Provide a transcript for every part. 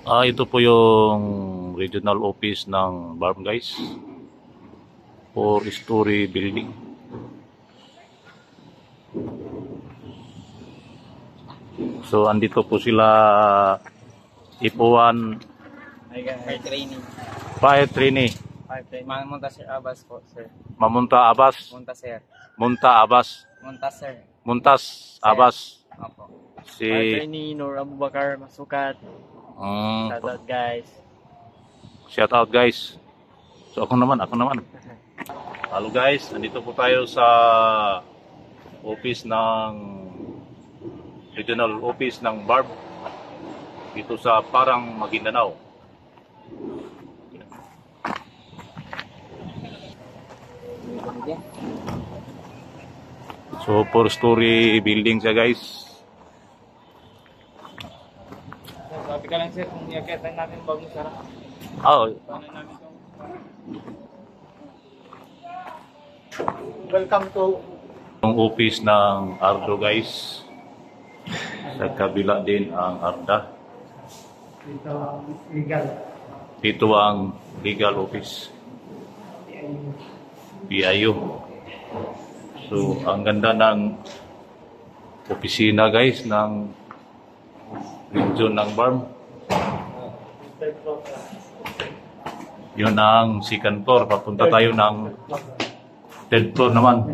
Ito po yung regional office ng BARM guys. 4-story building. So andito po sila Ipuan Fire training. Fire trainee. Muntasir Abbas po, sir. Mamunta Abbas. Muntasir. Munta Abbas. Muntasir. Muntas Abbas. Opo. Si Fire trainee Nur Abubakar Masukat. Shout out guys. Shout out guys. So ako naman. Hello guys, nandito po tayo sa office ng regional office ng BARM dito sa Parang, Maguindanao. So 4-story building siya guys. Sabi ka lang sir kung iakyatan namin bagong sarap. Paano namin ito? Welcome to Yung office ng Ardo guys. Sa kabila din ang Arda. Dito ang legal office. PIU. So ang ganda ng opisina guys ng region ng BARM. Yun ang second floor. Papunta tayo ng third floor naman.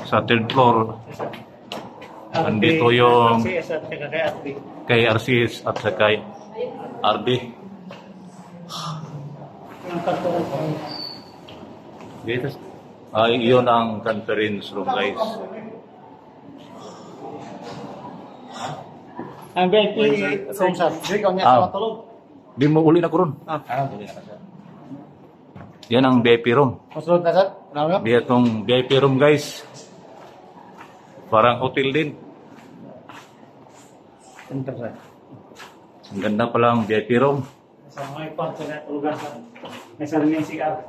Sa third floor, andito yung kay RCS at sa kay RD. Yun ang conference room guys. ang VIP room sir. Di mo uli na ko ron. Yan ang VIP room. Masunod na sir? Diyan tong VIP room guys. Parang hotel din. Enter sir. Ang ganda pala ang VIP room. Sa mga ipang sa tulugan sir. May sariling CR.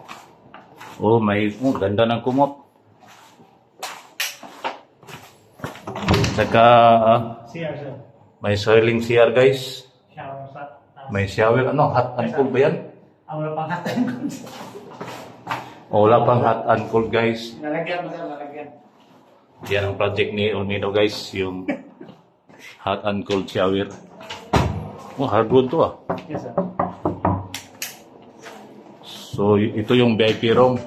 Oh, may ganda ng kumot. Saka CR sir. may sariling CR guys. Shower sir. May shower. Ano? Hot and cold ba yan? Wala pang hatan. Wala pang hot and cold guys. Lalagyan mo sir, lalagyan. Yan ang project ni Olmedo guys. Yung hot and cold shower. Oh, hardwood to ah. Yes sir. So, ito yung VIP room.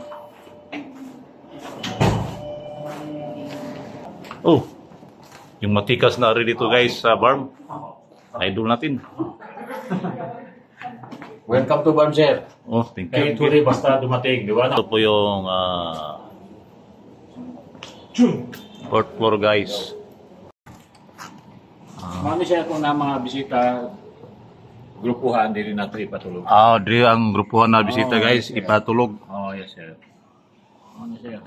Oh, yung matikas na rin dito guys sa BARM. Idol natin. Welcome to BARM, sir. Oh, thank Kahit you. huli basta dumating, di ba? Ito po yung fourth floor guys. Mano siya kung na mga bisita, grupuhan, hindi rin natin ipatulog. Di ang grupuhan na bisita guys, ipatulog. Oh, yes, sir. Ano siya?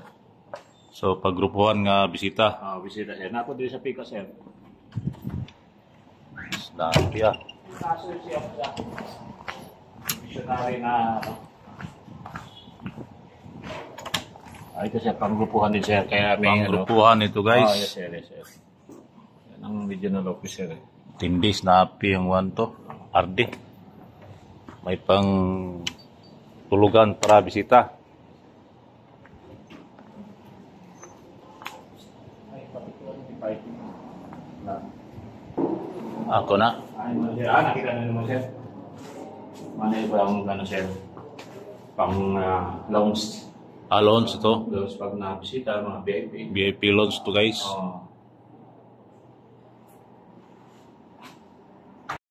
So, pag grupuhan nga bisita. Bisita, sir. Napo din sa pika, sir. Dati ah. Missionary na... ito siya, pang-grupuhan din, sir. Kaya may... Pang grupuhan ito guys. Yes, sir, yes, sir. Yan ang regional officer, eh. Tindis na api yung one to. RD. May pang tulugan para bisita. Ako na. Nakita na naman, sir. Ano ba ang ano, sir? Pang lounge. Lounge ito. Lounge pag na-bisita, mga VIP. VIP lounge to guys.